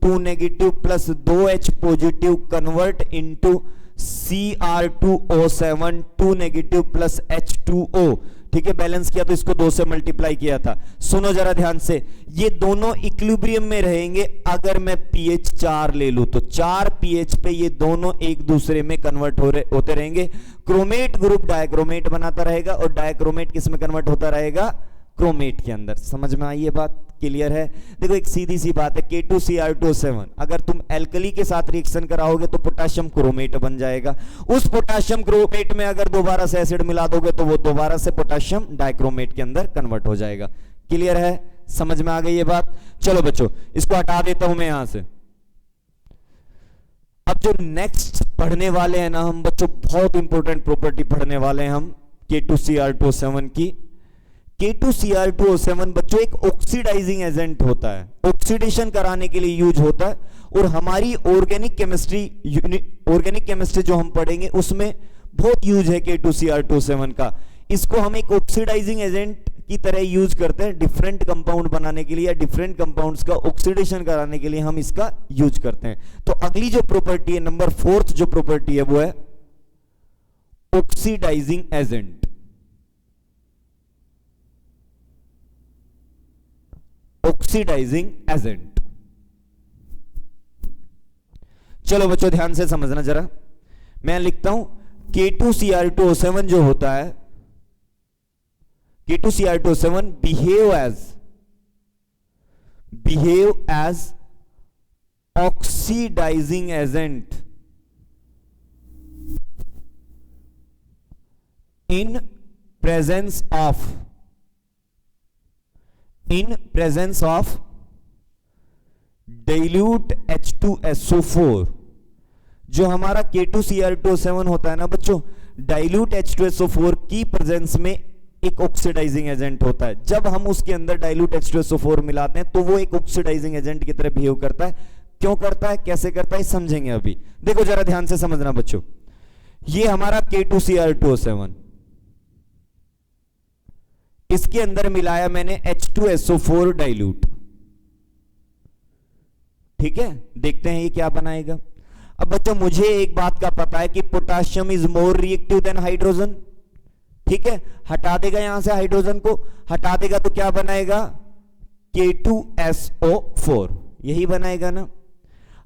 2 negative plus 2H positive convert into Cr2O7 2 negative plus H2O, ठीक है, बैलेंस किया तो इसको 2 से मल्टीप्लाई किया था। सुनो जरा ध्यान से, ये दोनों इक्विलिब्रियम में रहेंगे अगर मैं pH 4 ले लूं तो 4 pH पे ये दोनों एक दूसरे में कन्वर्ट होते रहेंगे। क्रोमेट ग्रुप डायक्रोमेट बनाता रहेगा और डायक्रोमेट किस में कन्वर्ट होता रहेगा, क्रोमेट के अंदर। समझ में आई ये बात, क्लियर है? देखो एक सीधी सी बात है, K2Cr2O7 अगर तुम एल्कली के साथ रिएक्शन कराओगे तो पोटेशियम क्रोमेट बन जाएगा। उस पोटेशियम क्रोमेट में अगर दोबारा से एसिड मिला दोगे तो वो दोबारा से पोटेशियम डाइक्रोमेट के अंदर कन्वर्ट हो जाएगा। क्लियर है, समझ में आ गई ये बात? चलो बच्चों इसको हटा देता हूं मैं यहां से। अब जो नेक्स्ट पढ़ने वाले हैं ना हम बच्चों, बहुत इंपॉर्टेंट प्रॉपर्टी पढ़ने वाले हैं हम K2Cr2O7 की। K2Cr2O7 बच्चों एक ऑक्सीडाइजिंग एजेंट होता है, ऑक्सीडेशन कराने के लिए यूज होता है, और हमारी ऑर्गेनिक केमिस्ट्री जो हम पढ़ेंगे उसमें बहुत यूज है K2Cr2O7 का। इसको हम एक ऑक्सीडाइजिंग एजेंट की तरह यूज करते हैं डिफरेंट कंपाउंड बनाने के लिए, या डिफरेंट कंपाउंड्स का ऑक्सीडेशन कराने के लिए हम इसका यूज करते हैं। तो अगली जो प्रॉपर्टी है, नंबर 4th जो प्रॉपर्टी है वो है ऑक्सीडाइजिंग एजेंट। ऑक्सीडाइजिंग एजेंट, चलो बच्चों ध्यान से समझना जरा, मैं लिखता हूं K2Cr2O7 जो होता है, K2Cr2O7 behave as oxidizing agent in presence of dilute H2SO4। जो हमारा K2Cr2O7 होता है ना बच्चों, डाइल्यूट H2SO4 की प्रेजेंस में एक ऑक्सीडाइजिंग एजेंट होता है। जब हम उसके अंदर डाइल्यूट H2SO4 मिलाते हैं तो वो एक ऑक्सीडाइजिंग एजेंट की तरह बिहेव करता है। क्यों करता है, कैसे करता है, समझेंगे अभी। देखो जरा ध्यान से समझना बच्चों, ये हमारा K2Cr2O7, इसके अंदर मिलाया मैंने H2SO4 डाइल्यूट, ठीक है, देखते हैं ये क्या बनाएगा। अब बच्चों मुझे एक बात का पता है कि potassium is more reactive than hydrogen, ठीक है, हटा देगा यहां से हाइड्रोजन को, हटा देगा तो क्या बनाएगा, K2SO4, यही बनाएगा ना।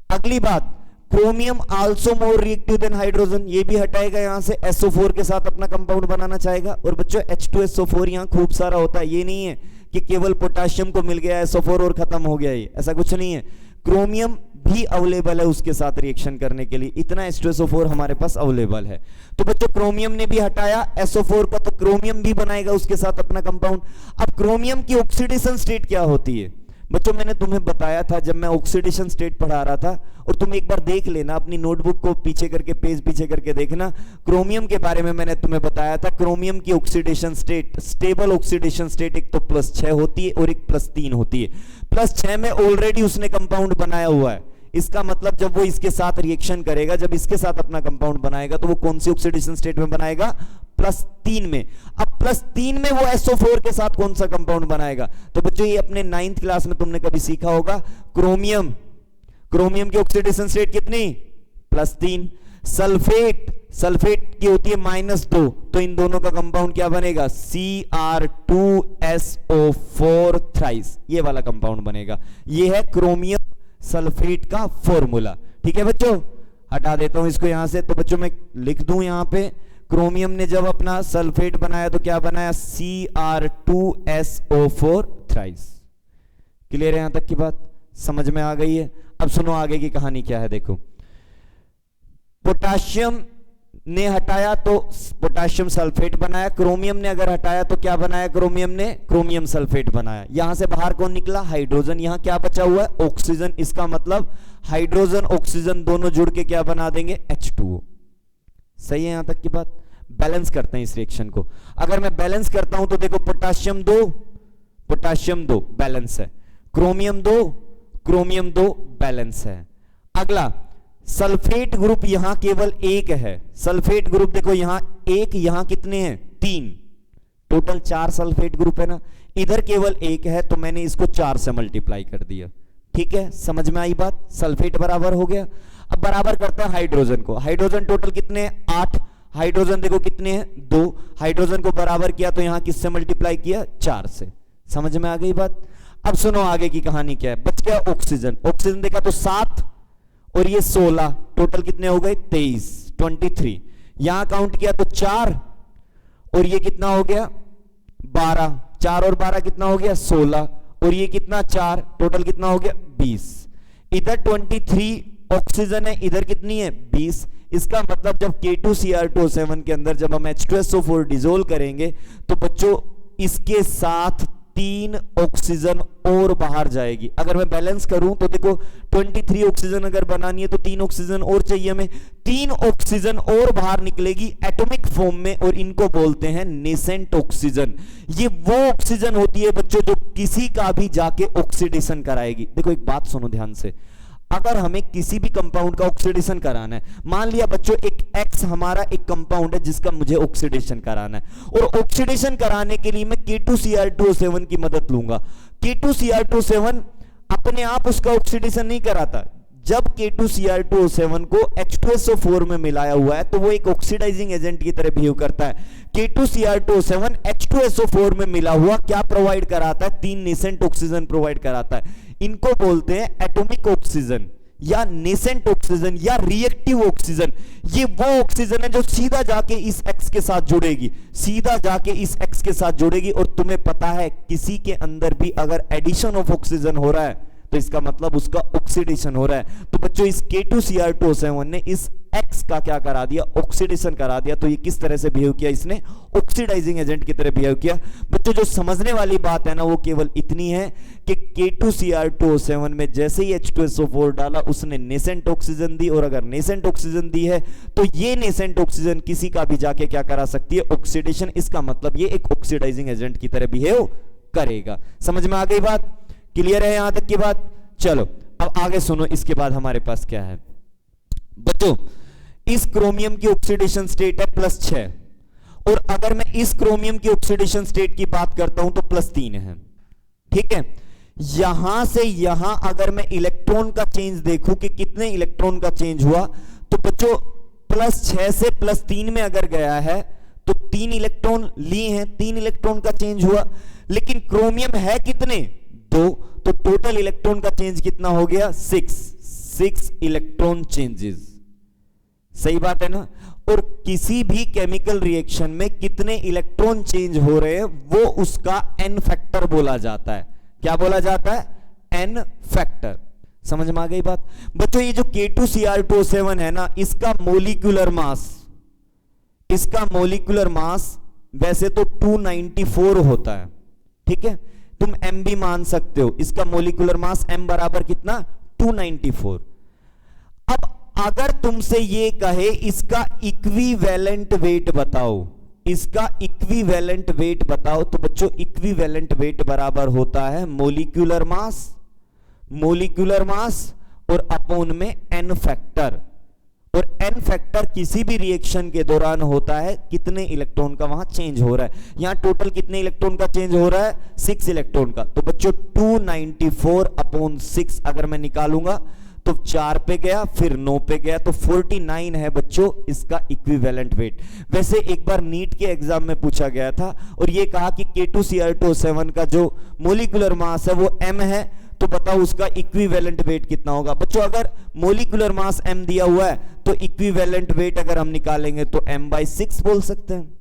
अगली बात, chromium also more reactive than hydrogen, ये भी हटाएगा यहां से, SO4 के साथ अपना कंपाउंड बनाना चाहेगा। और बच्चों H2SO4 यहां खूब सारा होता है, ये नहीं है कि केवल पोटेशियम को मिल गया SO4 और खत्म हो गया, ये ऐसा कुछ नहीं है। क्रोमियम भी अवेलेबल है उसके साथ रिएक्शन करने के लिए, इतना H2SO4 हमारे पास अवेलेबल है। तो बच्चों क्रोमियम ने भी हटाया SO4 का, तो क्रोमियम भी बनाएगा उसके साथ अपना कंपाउंड। अब क्रोमियम की ऑक्सीडेशन स्टेट क्या होती है बच्चों, मैंने तुम्हें बताया था जब मैं ऑक्सीडेशन स्टेट पढ़ा रहा था, और तुम एक बार देख लेना अपनी नोटबुक को पीछे करके, पेज पीछे करके देखना, क्रोमियम के बारे में मैंने तुम्हें बताया था। क्रोमियम की oxidation state, stable oxidation state एक तो +6 होती है और एक +3 होती है। +6 में ऑलरेडी उसने कंपाउंड बनाया हुआ है, इसका मतलब जब वो इसके साथ रिएक्शन करेगा, जब इसके साथ अपना कंपाउंड बनाएगा तो वो कौन सी ऑक्सीडेशन स्टेट में बनाएगा, +3 में। अब +3 में वो SO4 के साथ कौन सा कंपाउंड बनाएगा, तो बच्चों ये अपने 9th क्लास में तुमने कभी सीखा होगा, क्रोमियम की ऑक्सीडेशन स्टेट कितनी, +3। सल्फेट की होती है -2, तो इन दोनों का कंपाउंड क्या बनेगा, Cr2SO4 थ्राइस, ये वाला कंपाउंड बनेगा। ये है क्रोमियम सल्फेट का फॉर्मूला, ठीक है बच्चों। हटा देता हूं इसको यहां से, तो बच्चों मैं लिख दूं यहां पे क्रोमियम ने जब अपना सल्फेट बनाया तो क्या बनाया, Cr2SO4 थ्राइस। क्लियर है यहां तक की बात, समझ में आ गई है। अब सुनो आगे की कहानी क्या है, देखो पोटाशियम ने हटाया तो पोटाशियम सल्फेट बनाया, क्रोमियम ने अगर हटाया तो क्या बनाया, क्रोमियम ने क्रोमियम सल्फेट बनाया। यहां से बाहर कौन निकला, हाइड्रोजन। यहां क्या बचा हुआ है, ऑक्सीजन। इसका मतलब हाइड्रोजन ऑक्सीजन दोनों जुड़ के क्या बना देंगे, H2O। सही है यहां तक की बात। बैलेंस करते हैं इस रिएक्शन को। अगर मैं बैलेंस करता हूं तो देखो पोटाशियम 2 बैलेंस है, क्रोमियम 2 बैलेंस है। अगला सल्फेट ग्रुप यहां केवल एक है, सल्फेट ग्रुप देखो यहां एक, यहां कितने हैं, 3, टोटल 4 सल्फेट ग्रुप है ना। इधर केवल एक है तो मैंने इसको 4 से मल्टीप्लाई कर दिया। ठीक है, समझ में आई बात। सल्फेट बराबर हो गया। अब बराबर करते हैं हाइड्रोजन को। हाइड्रोजन टोटल कितने हैं, 8। हाइड्रोजन देखो कितने हैं, 2। हाइड्रोजन को बराबर किया तो यहां किससे मल्टीप्लाई किया, 4 से। समझ में आ गई बात। अब सुनो आगे की कहानी क्या है, बच गया ऑक्सीजन। ऑक्सीजन देखा तो 7 और ये 16, टोटल कितने हो गए, 23। यहां काउंट किया तो 4 और ये कितना हो गया, 12। 4 और 12 कितना हो गया, 16 और ये कितना, 4, टोटल कितना हो गया, 20। इधर 23 ऑक्सीजन है, इधर कितनी है, 20। इसका मतलब जब K2Cr2O7 के अंदर जब हम H2SO4 डिसोल्व करेंगे तो बच्चों इसके साथ 3 ऑक्सीजन और बाहर जाएगी। अगर मैं बैलेंस करूं तो देखो 23 ऑक्सीजन अगर बनानी है तो 3 ऑक्सीजन और चाहिए हमें, 3 ऑक्सीजन और बाहर निकलेगी एटॉमिक फॉर्म में और इनको बोलते हैं नेसेंट ऑक्सीजन। ये वो ऑक्सीजन होती है बच्चों जो किसी का भी जाके ऑक्सीडेशन कराएगी। देखो एक बात सुनो ध्यान से, अगर हमें किसी भी कंपाउंड का ऑक्सीडेशन कराना है, मान लिया बच्चों एक X हमारा एक कंपाउंड है जिसका मुझे ऑक्सीडेशन कराना है और ऑक्सीडेशन कराने के लिए मैं K2Cr2O7 की मदद लूंगा। K2Cr2O7 अपने आप उसका ऑक्सीडेशन नहीं कराता। जब K2Cr2O7 को H2SO4 में मिलाया हुआ है तो वो एक ऑक्सीडाइजिंग एजेंट की तरह बिहेव करता है। K2Cr2O7 H2SO4 में मिला हुआ क्या प्रोवाइड कराता है, 3 नेसेंट ऑक्सीजन प्रोवाइड कराता है। इनको बोलते हैं एटॉमिक ऑक्सीजन या नेसेंट ऑक्सीजन या रिएक्टिव ऑक्सीजन। ये वो ऑक्सीजन है जो सीधा जाके इस X के साथ जुड़ेगी, सीधा जाके इस X के साथ जुड़ेगी। और तुम्हें पता है किसी के अंदर भी अगर एडिशन ऑफ ऑक्सीजन हो रहा है तो इसका मतलब उसका ऑक्सीडेशन हो रहा है। तो बच्चों इस K2Cr2O7 ने इस X का क्या करा दिया, ऑक्सीडेशन करा दिया। तो ये किस तरह से बिहेव किया, इसने ऑक्सीडाइजिंग एजेंट की तरह बिहेव किया। बच्चों जो समझने वाली बात है ना वो केवल इतनी है कि K2Cr2O7 में जैसे ही H2SO4 डाला उसने नेसेंट ऑक्सीजन दी, और अगर नेसेंट ऑक्सीजन दी है तो ये नेसेंट ऑक्सीजन किसी का भी जाके क्या करा सकती है, ऑक्सीडेशन। इसका मतलब ये एक ऑक्सीडाइजिंग एजेंट की तरह बिहेव करेगा। समझ में आ गई बात, क्लियर है यहां तक की बात। चलो अब आगे सुनो, इसके बाद हमारे पास क्या है बच्चों, इस क्रोमियम की ऑक्सीडेशन स्टेट है +6 और अगर मैं इस क्रोमियम की ऑक्सीडेशन स्टेट की बात करता हूं तो +3 है। ठीक है, यहां से यहां अगर मैं इलेक्ट्रॉन का चेंज देखूं कि कितने इलेक्ट्रॉन का चेंज हुआ तो बच्चों +6 से +3 में अगर गया है तो 3 इलेक्ट्रॉन लिए हैं, 3 इलेक्ट्रॉन का चेंज हुआ। लेकिन क्रोमियम है कितने, 2, तो टोटल इलेक्ट्रॉन का चेंज कितना हो गया, 6 इलेक्ट्रॉन चेंजेस। सही बात है ना। और किसी भी केमिकल रिएक्शन में कितने इलेक्ट्रॉन चेंज हो रहे हैं वो उसका n फैक्टर बोला जाता है। क्या बोला जाता है, n फैक्टर। समझ में आ गई बात बच्चों। ये जो K2Cr2O7 है ना, इसका मोलिकुलर मास वैसे तो 294 होता है। ठीक है, तुम m भी मान सकते हो। इसका मोलिकुलर मास m बराबर कितना, 294। अब अगर तुमसे ये कहे इसका इक्विवेलेंट वेट बताओ, इसका इक्विवेलेंट वेट बताओ, तो बच्चों इक्विवेलेंट वेट बराबर होता है मोलिकुलर मास और अपॉन में n फैक्टर। और n फैक्टर किसी भी रिएक्शन के दौरान होता है कितने इलेक्ट्रॉन का वहां चेंज हो रहा है। यहां टोटल कितने इलेक्ट्रॉन का चेंज हो रहा है, 6 इलेक्ट्रॉन का। तो बच्चों 294/6 अगर मैं निकालूंगा तो 4 पे गया, फिर 9 पे गया, तो 49 है बच्चों इसका इक्विवेलेंट वेट। वैसे एक बार नीट के एग्जाम में पूछा गया था और ये कहा कि K2Cr2O7 का जो मोलिकुलर मास है वो m है, तो बताओ उसका इक्विवेलेंट वेट कितना होगा। बच्चों अगर मोलिकुलर मास m दिया हुआ है तो इक्विवेलेंट वेट अगर हम निकालेंगे तो m/6 बोल सकते हैं,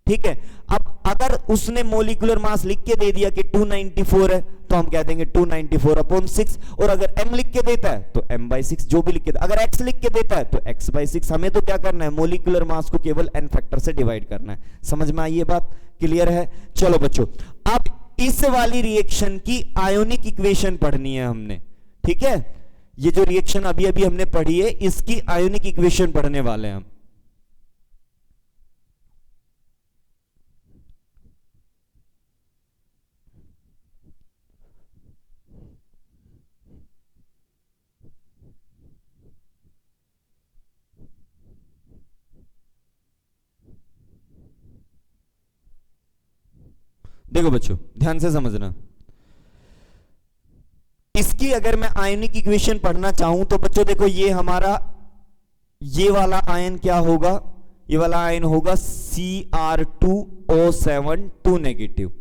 ठीक है। अब अगर उसने मोलिकुलर मास लिख के दे दिया कि 294 है तो हम कह देंगे 294/6, और अगर m लिख के देता है तो m/6, जो भी लिख के, अगर x लिख के देता है तो x/6। हमें तो क्या करना है, मोलिकुलर मास को केवल n फैक्टर से डिवाइड करना है। समझ में आई ये बात, क्लियर है। चलो बच्चों अब इस वाली रिएक्शन की आयोनिक इक्वेशन पढ़नी है हमने, ठीक है। ये जो रिएक्शन अभी अभी हमने पढ़ी है इसकी आयोनिक इक्वेशन पढ़ने वाले हैं हम। देखो बच्चों ध्यान से समझना, इसकी अगर मैं आयनिक इक्वेशन पढ़ना चाहूं तो बच्चों देखो ये हमारा ये वाला आयन क्या होगा, ये वाला आयन होगा Cr2O7 2 नेगेटिव,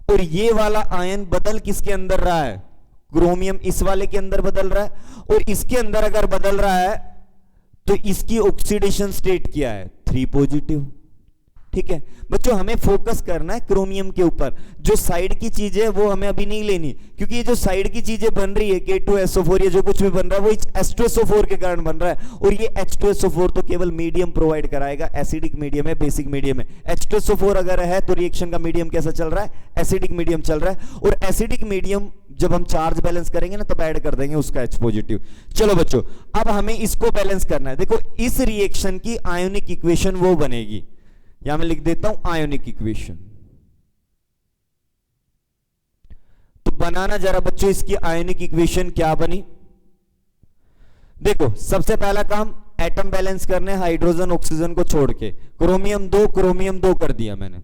और ये वाला आयन बदल किसके अंदर रहा है, क्रोमियम इस वाले के अंदर बदल रहा है, और इसके अंदर अगर बदल रहा है तो इसकी ऑक्सीडेशन स्टेट क्या है 3 पॉजिटिव, ठीक है। बच्चों हमें फोकस करना है क्रोमियम के ऊपर, जो साइड की चीजें वो हमें अभी नहीं लेनी, क्योंकि ये जो साइड की चीजें बन रही है K2SO4 ये जो कुछ भी बन रहा है वो H2SO4 के कारण बन रहा है, और ये H2SO4 तो केवल मीडियम प्रोवाइड कराएगा, एसिडिक मीडियम है, बेसिक मीडियम है। H2SO4 अगर है तो रिएक्शन का मीडियम कैसा चल रहा है, एसिडिक मीडियम चल रहा है, और एसिडिक मीडियम जब हम चार्ज बैलेंस करेंगे ना तब ऐड कर देंगे उसका H पॉजिटिव। चलो बच्चों अब हमें इसको बैलेंस करना है। देखो इस रिएक्शन की आयोनिक इक्वेशन वो बनेगी, यहां मैं लिख देता हूं आयोनिक इक्वेशन। तो बनाना जरा बच्चों इसकी आयोनिक इक्वेशन क्या बनी। देखो सबसे पहला काम एटम बैलेंस करने, हाइड्रोजन ऑक्सीजन को छोड़ के, क्रोमियम 2 कर दिया मैंने।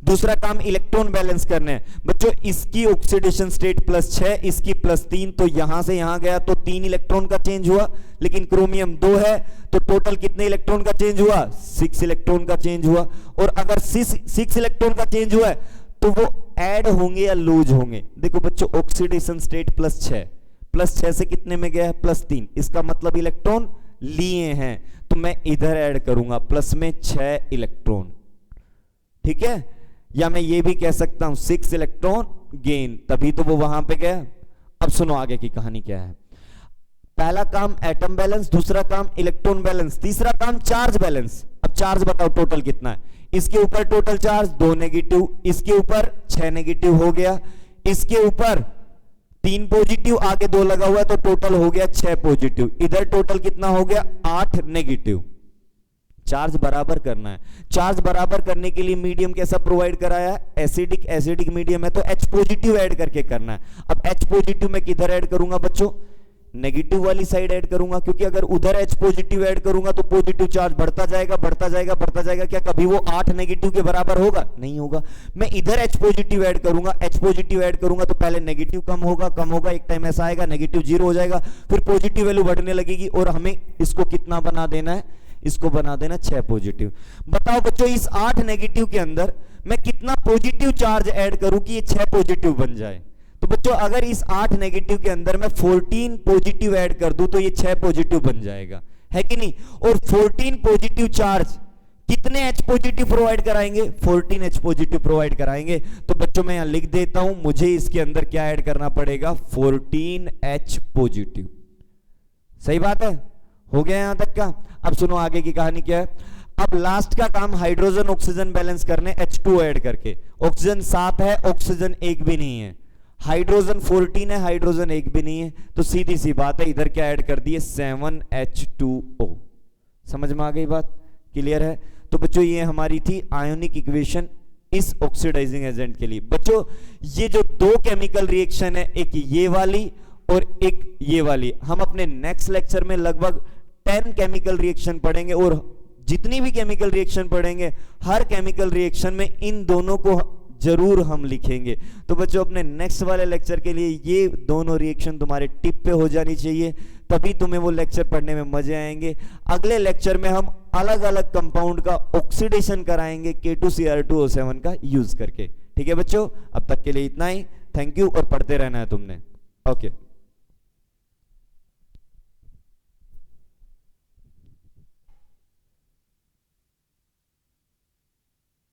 दूसरा काम इलेक्ट्रॉन बैलेंस करने हैं बच्चों, इसकी ऑक्सीडेशन स्टेट +6, इसकी +3, तो यहां से यहां गया तो 3 इलेक्ट्रॉन का चेंज हुआ, लेकिन क्रोमियम 2 है तो टोटल कितने इलेक्ट्रॉन का चेंज हुआ, 6 इलेक्ट्रॉन का चेंज हुआ। और अगर 6 इलेक्ट्रॉन का चेंज हुआ है तो वो ऐड होंगे या लूज होंगे। देखो बच्चों ऑक्सीडेशन स्टेट +6 से कितने में गया है +3, इसका मतलब इलेक्ट्रॉन लिए हैं, तो मैं इधर ऐड करूंगा प्लस में 6 इलेक्ट्रॉन, ठीक है। या मैं ये भी कह सकता हूं 6 इलेक्ट्रॉन गेन, तभी तो वो वहां पे गया। अब सुनो आगे की कहानी क्या है। पहला काम एटम बैलेंस, दूसरा काम इलेक्ट्रॉन बैलेंस, तीसरा काम चार्ज बैलेंस। अब चार्ज बताओ टोटल कितना है, इसके ऊपर टोटल चार्ज 2 नेगेटिव, इसके ऊपर 6 नेगेटिव हो गया, इसके ऊपर 3 पॉजिटिव, आगे 2 लगा हुआ है तो टोटल हो गया 6 पॉजिटिव, इधर टोटल कितना हो गया 8 नेगेटिव। चार्ज बराबर करना है, चार्ज बराबर करने के लिए मीडियम कैसा प्रोवाइड कराया है, एसिडिक मीडियम है तो H पॉजिटिव ऐड करके करना है। अब H पॉजिटिव मैं किधर ऐड करूंगा बच्चों, नेगेटिव वाली साइड ऐड करूंगा, क्योंकि अगर उधर H पॉजिटिव ऐड करूंगा तो पॉजिटिव चार्ज बढ़ता जाएगा बढ़ता जाएगा बढ़ता जाएगा, क्या कभी वो 8 नेगेटिव के बराबर होगा, नहीं होगा। मैं इधर H पॉजिटिव ऐड करूंगा, H पॉजिटिव ऐड करूंगा तो पहले नेगेटिव कम होगा, एक टाइम ऐसा आएगा नेगेटिव 0 हो जाएगा, फिर पॉजिटिव वैल्यू बढ़ने लगेगी, और हमें इसको कितना बना देना है, इसको बना देना 6 पॉजिटिव। बताओ बच्चों इस 8 नेगेटिव के अंदर मैं कितना पॉजिटिव चार्ज ऐड करूं कि ये 6 पॉजिटिव बन जाए। तो बच्चों अगर इस 8 नेगेटिव के अंदर मैं 14 पॉजिटिव ऐड कर दूं तो ये 6 पॉजिटिव बन जाएगा, है कि नहीं। और 14 पॉजिटिव चार्ज कितने H पॉजिटिव प्रोवाइड कराएंगे, 14 H पॉजिटिव प्रोवाइड कराएंगे। तो बच्चों मैं यहां लिख देता हूं, मुझे इसके अंदर क्या ऐड करना पड़ेगा 14 H पॉजिटिव। सही बात है, हो गया यहां तक का। अब सुनो आगे की कहानी क्या है। अब लास्ट का काम हाइड्रोजन ऑक्सीजन बैलेंस करने, H2 ऐड करके। ऑक्सीजन 7 है, ऑक्सीजन 1 भी नहीं है, हाइड्रोजन 14 है, हाइड्रोजन 1 भी नहीं है, तो सीधी सी बात है इधर क्या ऐड कर दिए 7H2O। समझ में आ गई बात, क्लियर है। तो बच्चों ये हमारी थी आयोनिक इक्वेशन इस ऑक्सीडाइजिंग एजेंट के लिए। बच्चों ये जो 2 केमिकल रिएक्शन है, एक ये वाली और एक ये वाली, हम अपने नेक्स्ट लेक्चर में लगभग 10 केमिकल रिएक्शन पढ़ेंगे, और जितनी भी केमिकल रिएक्शन पढ़ेंगे हर केमिकल रिएक्शन में इन दोनों को जरूर हम लिखेंगे। तो बच्चों अपने नेक्स्ट वाले लेक्चर के लिए ये दोनों रिएक्शन तुम्हारे टिप पे हो जानी चाहिए, तभी तुम्हें वो लेक्चर पढ़ने में मजे आएंगे। अगले लेक्चर में हम अलग अलग कंपाउंड का ऑक्सीडेशन कराएंगे K2Cr2O7 का यूज करके। ठीक है बच्चों, अब तक के लिए इतना ही, थैंक यू, और पढ़ते रहना है तुमने। ओके